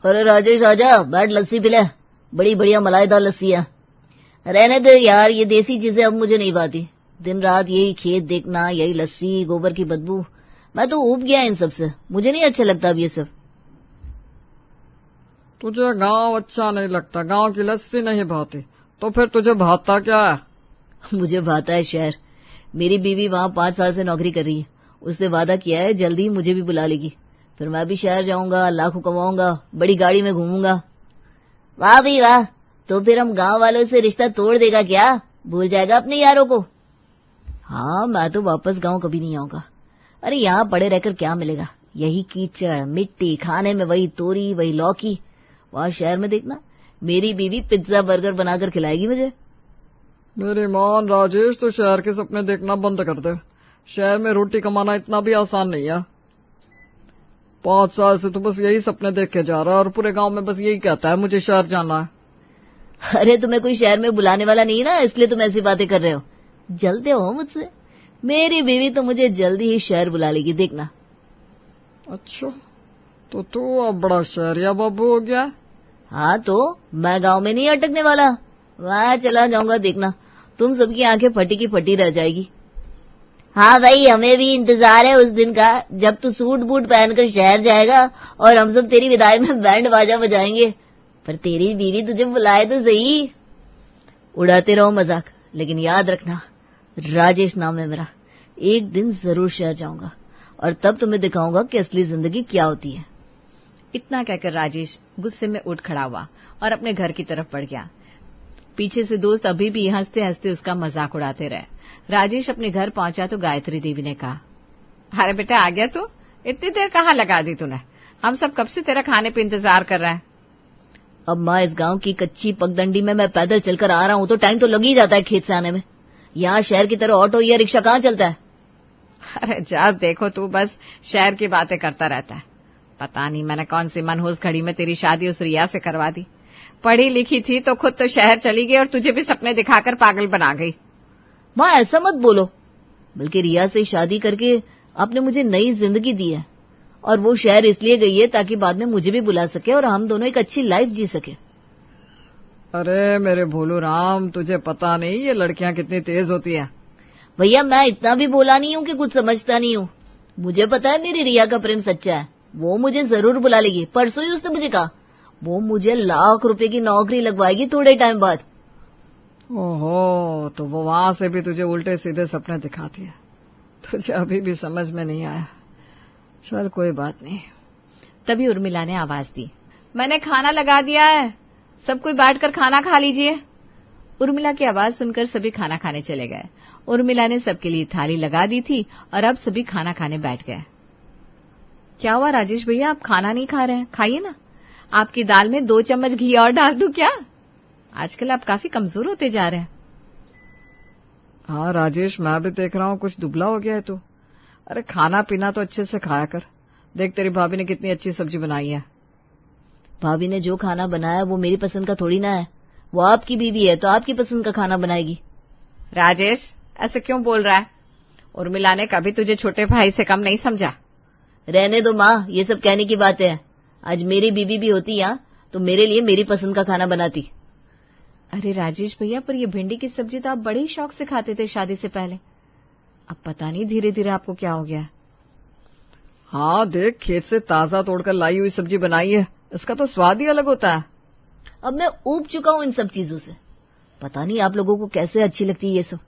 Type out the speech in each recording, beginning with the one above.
अरे राजेश आजा, बैठ लस्सी पिले, बड़ी बढ़िया मलाईदार लस्सी है। रहने दे यार, ये देसी चीजें अब मुझे नहीं भाती। दिन रात यही खेत देखना, यही लस्सी, गोबर की बदबू, मैं तो ऊब गया इन सब से। मुझे नहीं अच्छा लगता अब ये सब। तुझे गांव अच्छा नहीं लगता, गांव की लस्सी नहीं भाती, तो फिर तुझे भाता क्या है? मुझे भाता है शहर। मेरी बीवी वहां 5 साल से नौकरी कर रही है। उसने वादा किया है जल्दी ही मुझे भी बुला लेगी। फिर मैं भी शहर जाऊंगा, लाखों कमाऊंगा, बड़ी गाड़ी में घूमूंगा। वाह भी वाह, तो फिर हम गांव वालों से रिश्ता तोड़ देगा क्या? भूल जाएगा अपने यारों को? हाँ, मैं तो वापस गांव कभी नहीं आऊंगा। अरे यहाँ पड़े रहकर क्या मिलेगा? यही कीचड़, मिट्टी, खाने में वही तोरी, वही लौकी। वहां शहर में देखना, मेरी बीवी पिज्जा बर्गर बनाकर खिलाएगी मुझे। मेरी मान राजेश, तो शहर के सपने देखना बंद कर दे। शहर में रोटी कमाना इतना भी आसान नहीं है। 5 साल से तो बस यही सपने देख के जा रहा है और पूरे गांव में बस यही कहता है मुझे शहर जाना है। अरे तुम्हें कोई शहर में बुलाने वाला नहीं ना, इसलिए तुम ऐसी बातें कर रहे हो। जलते हो मुझसे। मेरी बीवी तो मुझे जल्दी ही शहर बुला लेगी, देखना। अच्छा, तो तू अब बड़ा शहरिया बाबू हो गया। हाँ तो मैं गांव में नहीं अटकने वाला, वहां चला जाऊंगा, देखना। तुम सबकी आंखें फटी की फटी रह जाएगी। हाँ भाई, हमें भी इंतजार है उस दिन का जब तू सूट बूट पहनकर शहर जाएगा और हम सब तेरी विदाई में बैंड बाजा बजाएंगे। पर तेरी बीवी तुझे बुलाए तो सही। उड़ाते रहो मजाक, लेकिन याद रखना, राजेश नाम है मेरा। एक दिन जरूर शहर जाऊंगा और तब तुम्हें दिखाऊंगा कि असली जिंदगी क्या होती है। इतना कहकर राजेश गुस्से में उठ खड़ा हुआ और अपने घर की तरफ बढ़ गया। पीछे से दोस्त अभी भी हंसते हंसते उसका मजाक उड़ाते रहे। राजेश अपने घर पहुंचा तो गायत्री देवी ने कहा, अरे बेटा आ गया तू? इतनी देर कहाँ लगा दी तूने? हम सब कब से तेरा खाने पे इंतजार कर रहे हैं। अब माँ, इस गांव की कच्ची पगडंडी में मैं पैदल चलकर आ रहा हूँ तो टाइम तो लग ही जाता है खेत से आने में। यहाँ शहर की तरह ऑटो या रिक्शा कहाँ चलता है? अरे जब देखो तू बस शहर की बातें करता रहता है। पता नहीं मैंने कौन सी मनहूस घड़ी में तेरी शादी उस रिया से करवा दी। पढ़ी लिखी थी तो खुद तो शहर चली गई और तुझे भी सपने दिखाकर पागल बना गई। माँ ऐसा मत बोलो, बल्कि रिया से शादी करके आपने मुझे नई जिंदगी दी है। और वो शहर इसलिए गई है ताकि बाद में मुझे भी बुला सके और हम दोनों एक अच्छी लाइफ जी सके। अरे मेरे भोलू राम, तुझे पता नहीं ये लड़कियां कितनी तेज होती है। भैया मैं इतना भी बोला नहीं हूँ कि कुछ समझता नहीं हूँ। मुझे पता है मेरी रिया का प्रेम सच्चा है। वो मुझे जरूर बुला लेगी। परसों ही उसने मुझे कहा वो मुझे लाख रुपए की नौकरी लगवाएगी थोड़े टाइम बाद। ओहो, तो वो वहां से भी तुझे उल्टे सीधे सपने दिखाती है। तुझे अभी भी समझ में नहीं आया। चल कोई बात नहीं। तभी उर्मिला ने आवाज दी, मैंने खाना लगा दिया है, सब कोई बैठकर खाना खा लीजिए। उर्मिला की आवाज सुनकर सभी खाना खाने चले गए। उर्मिला ने सबके लिए थाली लगा दी थी और अब सभी खाना खाने बैठ गए। क्या हुआ राजेश भैया, आप खाना नहीं खा रहे हैं? खाइए ना। आपकी दाल में 2 चम्मच घी और डाल दूं क्या? आजकल आप काफी कमजोर होते जा रहे हैं। हाँ राजेश, मैं भी देख रहा हूँ कुछ दुबला हो गया है तू। अरे खाना पीना तो अच्छे से खाया कर। देख तेरी भाभी ने कितनी अच्छी सब्जी बनाई है। भाभी ने जो खाना बनाया वो मेरी पसंद का थोड़ी ना है। वो आपकी बीवी है तो आपकी पसंद का खाना बनाएगी। राजेश ऐसे क्यों बोल रहा है? उर्मिला ने कभी तुझे छोटे भाई से कम नहीं समझा। रहने दो माँ, ये सब कहने की बातें हैं। आज मेरी बीवी भी होती यहाँ तो मेरे लिए मेरी पसंद का खाना बनाती। अरे राजेश भैया, पर ये भिंडी की सब्जी तो आप बड़े ही शौक से खाते थे शादी से पहले। अब पता नहीं धीरे धीरे आपको क्या हो गया। हाँ देख, खेत से ताजा तोड़कर लाई हुई सब्जी बनाई है, इसका तो स्वाद ही अलग होता है। अब मैं ऊब चुका हूँ इन सब चीजों से। पता नहीं आप लोगों को कैसे अच्छी लगती है ये सब।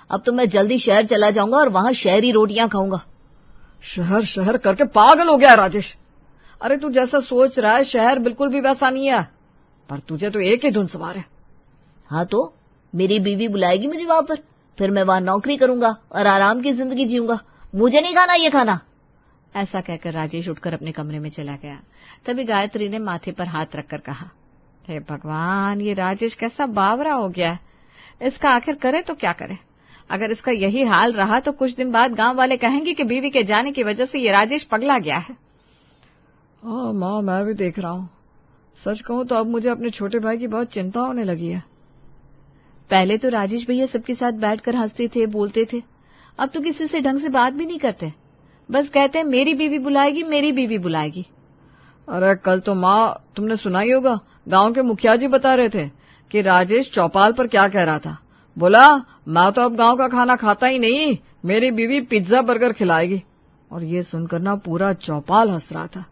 अब तो मैं जल्दी शहर चला जाऊंगा और वहां शहरी रोटियां खाऊंगा। शहर शहर करके पागल हो गया राजेश। अरे तू जैसा सोच रहा है शहर बिल्कुल भी वैसा नहीं है, पर तुझे तो एक ही धुन सवार है। हाँ तो मेरी बीवी बुलाएगी मुझे वहां पर, फिर मैं वहां नौकरी करूंगा और आराम की जिंदगी जीऊंगा। मुझे नहीं खाना ये खाना। ऐसा कहकर राजेश उठकर अपने कमरे में चला गया। तभी गायत्री ने माथे पर हाथ रखकर कहा, हे भगवान, ये राजेश कैसा बावरा हो गया है। इसका आखिर करे तो क्या करे। अगर इसका यही हाल रहा तो कुछ दिन बाद गांव वाले कहेंगे कि बीवी के जाने की वजह से ये राजेश पगला गया है। हाँ माँ, मैं भी देख रहा हूँ। सच कहूँ तो अब मुझे अपने छोटे भाई की बहुत चिंता होने लगी है। पहले तो राजेश भैया सबके साथ बैठकर हंसते थे, बोलते थे। अब तो किसी से ढंग से बात भी नहीं करते, बस कहते हैं मेरी बीवी बुलाएगी, मेरी बीवी बुलाएगी। अरे कल तो माँ तुमने सुना ही होगा, गांव के मुखिया जी बता रहे थे कि राजेश चौपाल पर क्या कह रहा था। बोला मैं तो अब गांव का खाना खाता ही नहीं, मेरी बीवी पिज्जा बर्गर खिलाएगी। और ये सुनकर ना पूरा चौपाल हंस रहा था।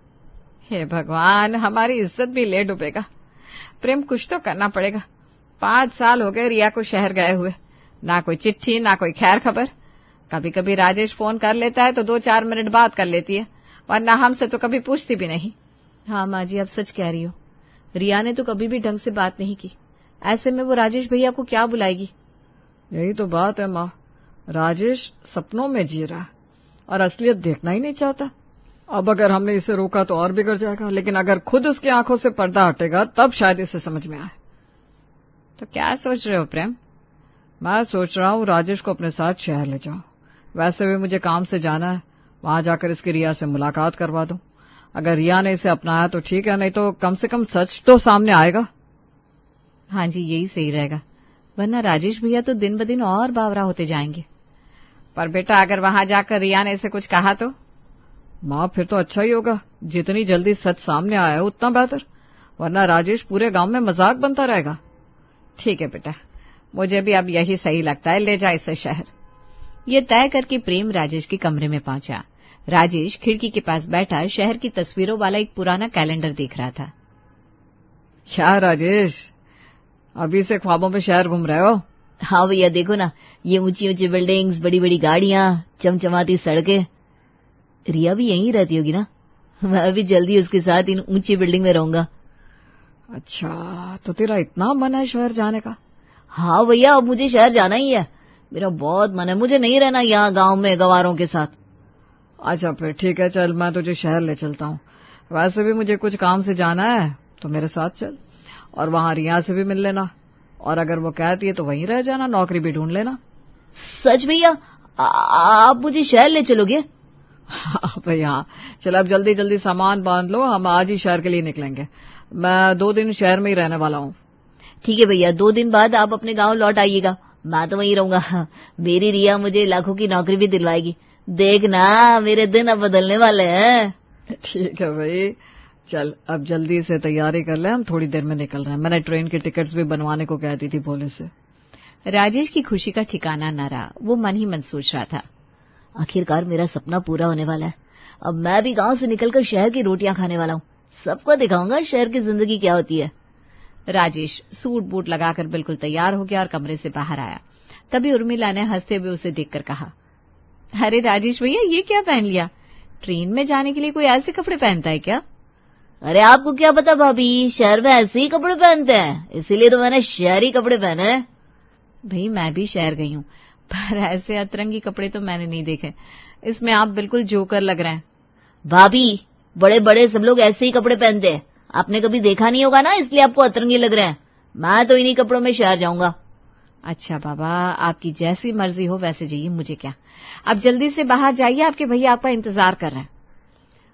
हे भगवान, हमारी इज्जत भी ले डूबेगा। प्रेम कुछ तो करना पड़ेगा। 5 साल हो गए रिया को शहर गए हुए, ना कोई चिट्ठी ना कोई खैर खबर। कभी कभी राजेश फोन कर लेता है तो 2-4 मिनट बात कर लेती है, वरना हमसे तो कभी पूछती भी नहीं। हाँ माँ जी, आप सच कह रही हो। रिया ने तो कभी भी ढंग से बात नहीं की, ऐसे में वो राजेश भैया को क्या बुलाएगी। यही तो बात है माँ, राजेश सपनों में जी रहा है और असलियत देखना ही नहीं चाहता। अब अगर हमने इसे रोका तो और बिगड़ जाएगा, लेकिन अगर खुद उसकी आंखों से पर्दा हटेगा तब शायद इसे समझ में आए। तो क्या सोच रहे हो प्रेम? मैं सोच रहा हूँ राजेश को अपने साथ शहर ले जाऊं। वैसे भी मुझे काम से जाना है, वहां जाकर इसकी रिया से मुलाकात करवा दूं। अगर रिया ने इसे अपनाया तो ठीक है, नहीं तो कम से कम सच तो सामने आएगा। हाँ जी, यही सही रहेगा, वरना राजेश भैया तो दिन ब दिन और बावरा होते जाएंगे। पर बेटा अगर वहां जाकर रिया ने इसे कुछ कहा तो? माँ फिर तो अच्छा ही होगा, जितनी जल्दी सच सामने आया उतना बेहतर, वरना राजेश पूरे गांव में मजाक बनता रहेगा। ठीक है बेटा, मुझे भी अब यही सही लगता है, ले जा इसे शहर। ये तय करके प्रेम राजेश के कमरे में पहुंचा। राजेश खिड़की के पास बैठा शहर की तस्वीरों वाला एक पुराना कैलेंडर देख रहा था। क्या राजेश, अभी से ख्वाबों में शहर घूम रहे हो? हाँ भैया, देखो ना, ये ऊंची ऊंची बिल्डिंग्स, बड़ी बड़ी गाड़ियां, चमचमाती सड़कें। रिया भी यहीं रहती होगी ना? मैं भी जल्दी उसके साथ इन ऊंची बिल्डिंग में रहूंगा। अच्छा, तो तेरा इतना मन है शहर जाने का? हाँ भैया, अब मुझे शहर जाना ही है, मेरा बहुत मन है। मुझे नहीं रहना यहाँ गांव में गवारों के साथ। अच्छा फिर ठीक है, चल मैं तुझे शहर ले चलता हूँ। वैसे भी मुझे कुछ काम से जाना है, तो मेरे साथ चल और वहां रिया से भी मिल लेना, और अगर वो कहती है तो वहीं रह जाना, नौकरी भी ढूंढ लेना। सच भैया, आप मुझे शहर ले चलोगे? हाँ भैया, चल अब जल्दी जल्दी सामान बांध लो, हम आज ही शहर के लिए निकलेंगे। मैं 2 दिन शहर में ही रहने वाला हूँ। ठीक है भैया, 2 दिन बाद आप अपने गांव लौट आइएगा, मैं तो वहीं रहूंगा। मेरी रिया मुझे लाखों की नौकरी भी दिलवाएगी, देखना मेरे दिन अब बदलने वाले हैं। ठीक है भाई, चल अब जल्दी से तैयारी कर ले, हम थोड़ी देर में निकल रहे हैं। मैंने ट्रेन की टिकट्स भी बनवाने को कहती थी भोले से। राजेश की खुशी का ठिकाना न रहा, वो मन ही मन सोच रहा था, आखिरकार मेरा सपना पूरा होने वाला है। अब मैं भी गांव से निकलकर शहर की रोटियां खाने वाला हूँ, सबको दिखाऊंगा शहर की जिंदगी क्या होती है। राजेश सूट बूट लगाकर बिल्कुल तैयार हो गया और कमरे से बाहर आया। तभी उर्मिला ने हंसते हुए उसे देखकर कहा, अरे राजेश भैया, ये क्या पहन लिया? ट्रेन में जाने के लिए कोई ऐसे कपड़े पहनता है क्या? अरे आपको क्या पता भाभी, शहर में ऐसे ही कपड़े पहनते हैं, इसीलिए तो मैंने शहरी कपड़े पहने हैं। भाई मैं भी शहर गई हूँ, पर ऐसे अतरंगी कपड़े तो मैंने नहीं देखे। इसमें आप बिल्कुल जोकर लग रहे हैं। भाभी, बड़े बड़े सब लोग ऐसे ही कपड़े पहनते हैं, आपने कभी देखा नहीं होगा ना, इसलिए आपको अतरंगी लग रहे हैं। मैं तो इन्हीं कपड़ों में शहर जाऊंगा। अच्छा बाबा, आपकी जैसी मर्जी हो वैसे जाइए, मुझे क्या। अब जल्दी से बाहर जाइए, आपके भैया आपका इंतजार कर रहे हैं।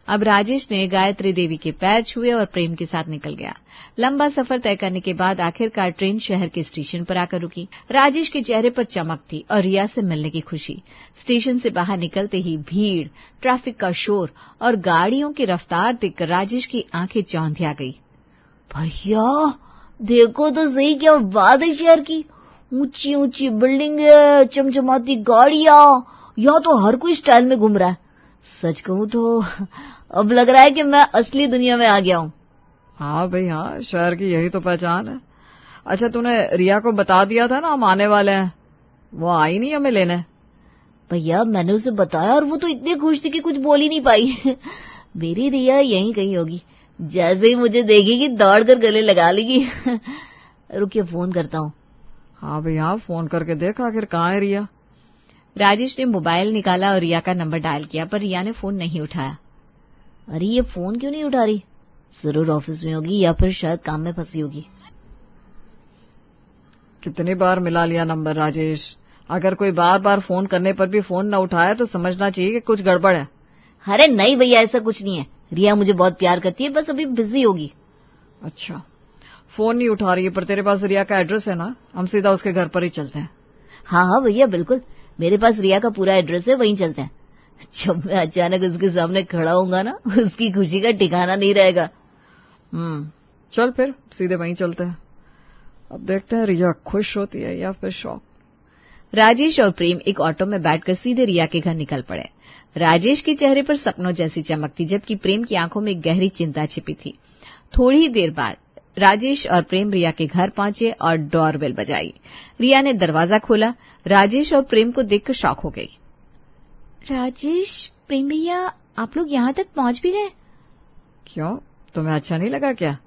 अब राजेश ने गायत्री देवी के पैर छुए और प्रेम के साथ निकल गया। लंबा सफर तय करने के बाद आखिरकार ट्रेन शहर के स्टेशन पर आकर रुकी। राजेश के चेहरे पर चमक थी और रिया से मिलने की खुशी। स्टेशन से बाहर निकलते ही भीड़, ट्रैफिक का शोर और गाड़ियों की रफ्तार देखकर राजेश की आंखें चौंधिया गई। भैया देखो तो सही, क्या बात है शहर की, ऊंची ऊंची बिल्डिंगें, चमचमाती गाड़ियां, यहाँ तो हर कोई स्टाइल में घूम रहा है। सच कहूं तो अब लग रहा है कि मैं असली दुनिया में आ गया हूँ। हाँ भाई हाँ, शहर की यही तो पहचान है। अच्छा तूने रिया को बता दिया था ना हम आने वाले हैं, वो आई नहीं हमें लेने? भैया मैंने उसे बताया और वो तो इतनी खुश थी कि कुछ बोल ही नहीं पाई। मेरी रिया यहीं कहीं होगी, जैसे ही मुझे देखेगी दौड़ कर गले लगा लेगी। रुकिए फोन करता हूँ। हाँ भाई हाँ, फोन करके देख आखिर कहाँ है रिया। राजेश ने मोबाइल निकाला और रिया का नंबर डायल किया, पर रिया ने फोन नहीं उठाया। अरे ये फोन क्यों नहीं उठा रही? जरूर ऑफिस में होगी या फिर शायद काम में फंसी होगी। कितनी बार मिला लिया नंबर राजेश, अगर कोई बार बार फोन करने पर भी फोन न उठाए तो समझना चाहिए कि कुछ गड़बड़ है। अरे नहीं भैया, ऐसा कुछ नहीं है, रिया मुझे बहुत प्यार करती है, बस अभी बिजी होगी। अच्छा, फोन नहीं उठा रही है, पर तेरे पास रिया का एड्रेस है ना, हम सीधा उसके घर पर ही चलते हैं। हाँ हाँ भैया बिल्कुल, मेरे पास रिया का पूरा एड्रेस है, वहीं चलते हैं। जब मैं अचानक उसके सामने खड़ा होऊंगा ना, उसकी खुशी का ठिकाना नहीं रहेगा। चल फिर सीधे वहीं चलते हैं। अब देखते हैं रिया खुश होती है या फिर शॉक। राजेश और प्रेम एक ऑटो में बैठकर सीधे रिया के घर निकल पड़े। राजेश के चेहरे पर सपनों जैसी चमक थी, जबकि प्रेम की आंखों में गहरी चिंता छिपी थी। थोड़ी ही देर बाद राजेश और प्रेम रिया के घर पहुंचे और डोरबेल बजाई। रिया ने दरवाजा खोला। राजेश और प्रेम को देखकर शॉक हो गई। राजेश, प्रेम भैया, आप लोग यहाँ तक पहुंच भी गए? क्यों, तुम्हें अच्छा नहीं लगा क्या?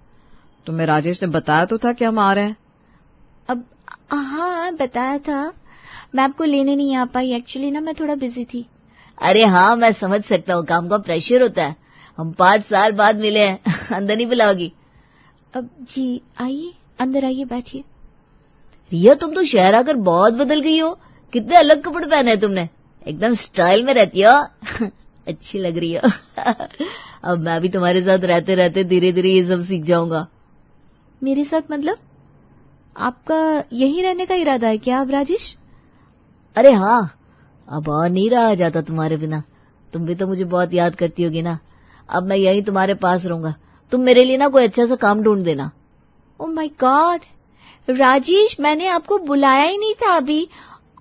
तुम्हें राजेश ने बताया तो था कि हम आ रहे हैं। अब हाँ, बताया था। मैं आपको लेने नहीं आ पाई, एक्चुअली ना मैं थोड़ा बिजी थी। अरे हाँ, मैं समझ सकता हूँ, काम का प्रेशर होता है। हम 5 साल बाद मिले हैं। अंदर नहीं बुलाओगी? अब जी आइए, अंदर आइए, बैठिए। रिया, तुम तो शहर आकर बहुत बदल गई हो। कितने अलग कपड़े पहने हैं तुमने, एकदम स्टाइल में रहती हो। अच्छी लग रही हो। अब मैं भी तुम्हारे साथ रहते रहते धीरे धीरे ये सब सीख जाऊंगा। मेरे साथ मतलब? आपका यहीं रहने का इरादा है क्या अब राजेश? अरे हाँ, अब और नहीं रहा जाता तुम्हारे बिना। तुम भी तो मुझे बहुत याद करती होगी ना। अब मैं यहीं तुम्हारे पास रहूंगा। तुम मेरे लिए ना कोई अच्छा सा काम ढूंढ देना। ओह माय गॉड राजेश, मैंने आपको बुलाया ही नहीं था अभी।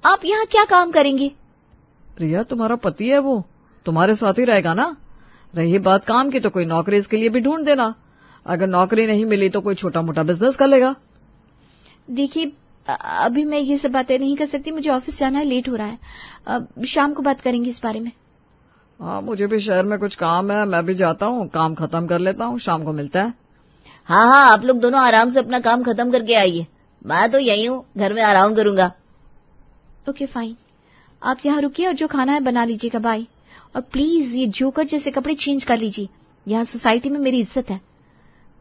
आप यहाँ क्या काम करेंगे? रिया, तुम्हारा पति है, वो तुम्हारे साथ ही रहेगा ना। रही बात काम की, तो कोई नौकरी इसके लिए भी ढूंढ देना। अगर नौकरी नहीं मिली तो कोई छोटा मोटा बिजनेस कर लेगा। देखिए, अभी मैं ये सब बातें नहीं कर सकती, मुझे ऑफिस जाना है, लेट हो रहा है। शाम को बात करेंगे इस बारे में। हाँ, मुझे भी शहर में कुछ काम है, मैं भी जाता हूँ, काम खत्म कर लेता हूँ, शाम को मिलता है। हाँ हाँ, आप लोग दोनों आराम से अपना काम खत्म करके आइए। मैं तो यही हूँ, घर में आराम करूंगा। ओके फाइन, आप यहाँ रुकिए और जो खाना है बना लीजिएगा। बाय। और प्लीज ये जोकर जैसे कपड़े चेंज कर लीजिए, यहाँ सोसाइटी में मेरी इज्जत है।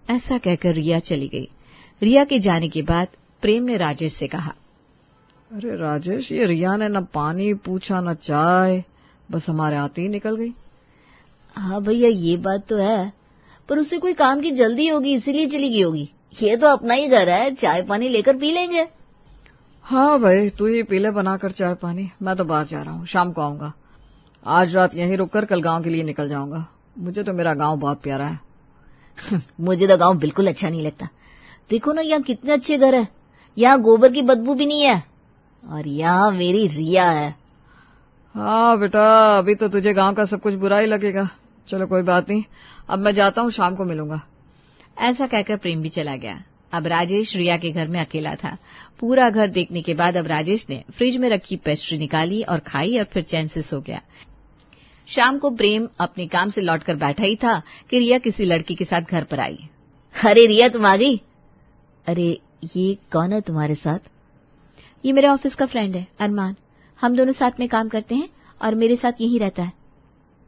ऐसा कहकर रिया चली गई। रिया के जाने के बाद प्रेम ने राजेश से कहा, अरे राजेश, ये रिया ने न पानी पूछा न चाय, बस हमारे आते ही निकल गई। हाँ भैया, ये बात तो है, पर उसे कोई काम की जल्दी होगी, इसीलिए चली गई होगी। ये तो अपना ही घर है, चाय पानी लेकर पी लेंगे। हाँ भाई, तू ही पी ले बनाकर चाय पानी, मैं तो बाहर जा रहा हूँ, शाम को आऊंगा। आज रात यहीं रुककर कल गांव के लिए निकल जाऊंगा। मुझे तो मेरा गांव बहुत प्यारा है। मुझे तो गांव बिल्कुल अच्छा नहीं लगता। देखो ना, यहाँ कितने अच्छे घर है, यहाँ गोबर की बदबू भी नहीं है, और यहाँ मेरी रिया है। हाँ बेटा, अभी तो तुझे गांव का सब कुछ बुरा ही लगेगा। चलो कोई बात नहीं, अब मैं जाता हूँ, शाम को मिलूंगा। ऐसा कहकर प्रेम भी चला गया। अब राजेश रिया के घर में अकेला था। पूरा घर देखने के बाद अब राजेश ने फ्रिज में रखी पेस्ट्री निकाली और खाई और फिर चैन से सो गया। शाम को प्रेम अपने काम से लौटकर बैठा ही था कि रिया किसी लड़की के साथ घर पर आई। अरे रिया, तुम आ गई? अरे ये कौन है तुम्हारे साथ? ये मेरे ऑफिस का फ्रेंड है, अरमान। हम दोनों साथ में काम करते हैं और मेरे साथ यही रहता है।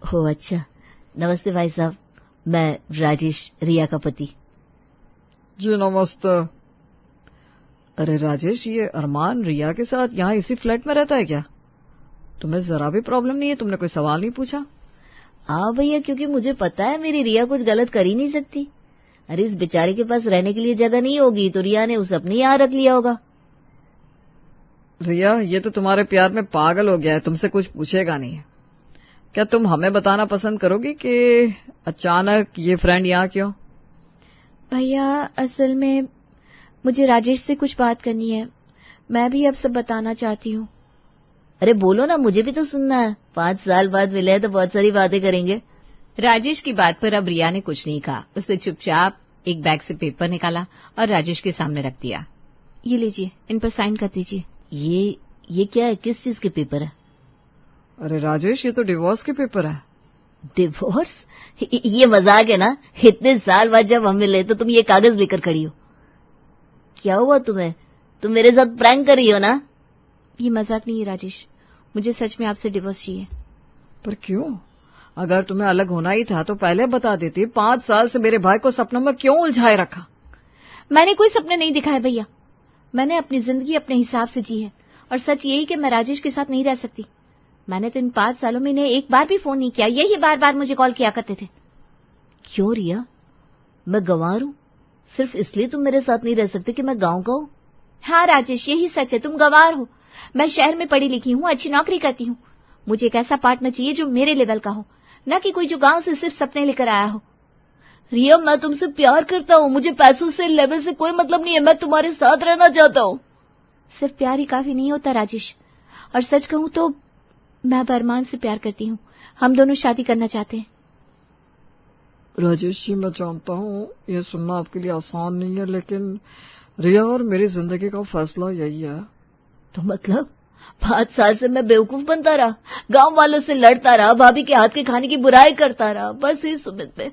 हो अच्छा, नमस्ते भाई साहब, मैं राजेश, रिया का पति। जी नमस्ते। अरे राजेश, ये अरमान रिया के साथ यहाँ इसी फ्लैट में रहता है क्या? तुम्हें जरा भी प्रॉब्लम नहीं है? तुमने कोई सवाल नहीं पूछा? हाँ भैया, क्योंकि मुझे पता है मेरी रिया कुछ गलत कर ही नहीं सकती। अरे इस बेचारे के पास रहने के लिए जगह नहीं होगी तो रिया ने उसे अपने यहाँ रख लिया होगा। रिया, ये तो तुम्हारे प्यार में पागल हो गया है, तुमसे कुछ पूछेगा नहीं। क्या तुम हमें बताना पसंद करोगी कि अचानक ये फ्रेंड यहाँ क्यों? भैया, असल में मुझे राजेश से कुछ बात करनी है। मैं भी अब सब बताना चाहती हूँ। अरे बोलो ना, मुझे भी तो सुनना है। 5 साल बाद मिले हैं तो बहुत सारी बातें करेंगे। राजेश की बात पर अब रिया ने कुछ नहीं कहा। उसने चुपचाप एक बैग से पेपर निकाला और राजेश के सामने रख दिया। ये लीजिए, इन पर साइन कर दीजिए। ये क्या है? किस चीज के पेपर है? अरे राजेश, ये तो डिवोर्स के पेपर है। डिवोर्स? ये मजाक है ना? इतने साल बाद जब हम मिले तो तुम ये कागज लेकर खड़ी हो। क्या हुआ तुम्हें? तुम मेरे साथ प्रैंक कर रही हो ना? ये मजाक नहीं है राजेश, मुझे सच में आपसे डिवोर्स चाहिए। पर क्यों? अगर तुम्हें अलग होना ही था तो पहले बता देती। 5 साल से मेरे भाई को सपनों में क्यों उलझाए रखा? मैंने कोई सपने नहीं दिखाए भैया। मैंने अपनी जिंदगी अपने हिसाब से जी है और सच यही कि मैं राजेश के साथ नहीं रह सकती। मैंने तो इन 5 सालों में इन्हें एक बार भी फोन नहीं किया, यही बार बार मुझे कॉल किया करते थे। क्यों रिया, मैं गंवार हूं? सिर्फ इसलिए तुम मेरे साथ नहीं रह सकते कि मैं गांव का हूं? हाँ राजेश, यही सच है, तुम गंवार हो। मैं शहर में पढ़ी लिखी हूँ, अच्छी नौकरी करती हूँ। मुझे एक ऐसा पार्टनर चाहिए जो मेरे लेवल का हो, न कि कोई जो गांव से सिर्फ सपने लेकर आया हो। रिया, मैं तुमसे प्यार करता हूँ, मुझे पैसों से लेवल से कोई मतलब नहीं है, मैं तुम्हारे साथ रहना चाहता हूँ। सिर्फ प्यार ही काफी नहीं होता राजेश, और सच कहूं तो मैं अब अरमान से प्यार करती हूँ। हम दोनों शादी करना चाहते हैं। राजेश जी, मैं जानता हूँ ये सुनना आपके लिए आसान नहीं है, लेकिन रिया और मेरी जिंदगी का फैसला यही है। तो मतलब 5 साल से मैं बेवकूफ बनता रहा, गांव वालों से लड़ता रहा, भाभी के हाथ के खाने की बुराई करता रहा, बस इस उम्मीद में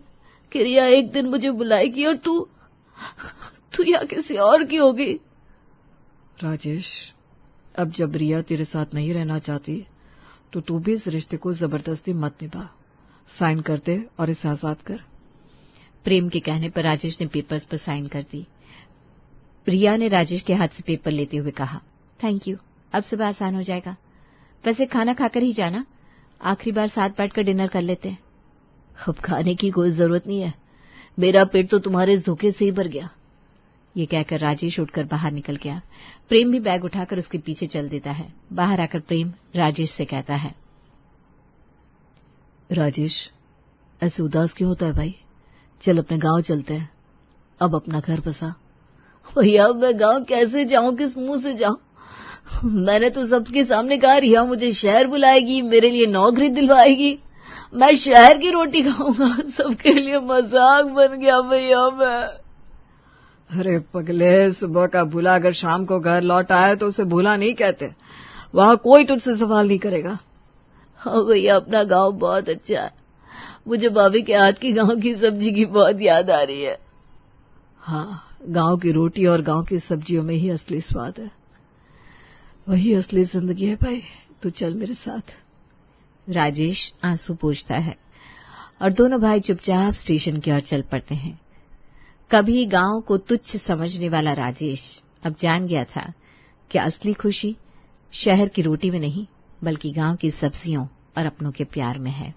कि रिया एक दिन मुझे बुलाएगी और तू यहाँ किसी और की होगी। राजेश, अब जब रिया तेरे साथ नहीं रहना चाहती तो तू भी इस रिश्ते को जबरदस्ती मत निभा। साइन कर दे और इसे आजाद कर। प्रेम के कहने पर राजेश ने पेपर्स पर साइन कर दी। रिया ने राजेश के हाथ से पेपर लेते हुए कहा, थैंक यू, अब सब आसान हो जाएगा। वैसे खाना खाकर ही जाना, आखिरी बार साथ बैठकर डिनर कर लेते हैं। अब खाने की कोई जरूरत नहीं है, मेरा पेट तो तुम्हारे धोखे से ही भर गया। ये कहकर राजेश उठकर बाहर निकल गया। प्रेम भी बैग उठाकर उसके पीछे चल देता है। बाहर आकर प्रेम राजेश से कहता है, राजेश, ऐसे उदास क्यों होता है भाई? चल अपने गांव चलते हैं, अब अपना घर बसा। भैया, मैं गांव कैसे जाऊं, किस मुंह से जाऊं? मैंने तो सबके सामने कहा रिया मुझे शहर बुलाएगी, मेरे लिए नौकरी दिलवाएगी, मैं शहर की रोटी खाऊंगा। सबके लिए मजाक बन गया भैया मैं। अरे पगले, सुबह का भूला अगर शाम को घर लौट आए तो उसे भूला नहीं कहते। वहां कोई तुझसे सवाल नहीं करेगा। हाँ भैया, अपना गांव बहुत अच्छा है, मुझे भाभी के हाथ की गांव की सब्जी की बहुत याद आ रही है। हाँ, गांव की रोटी और गांव की सब्जियों में ही असली स्वाद है, वही असली जिंदगी है भाई। तू चल मेरे साथ। राजेश आंसू पोंछता है और दोनों भाई चुपचाप स्टेशन की ओर चल पड़ते हैं। कभी गांव को तुच्छ समझने वाला राजेश अब जान गया था कि असली खुशी शहर की रोटी में नहीं, बल्कि गांव की सब्जियों और अपनों के प्यार में है।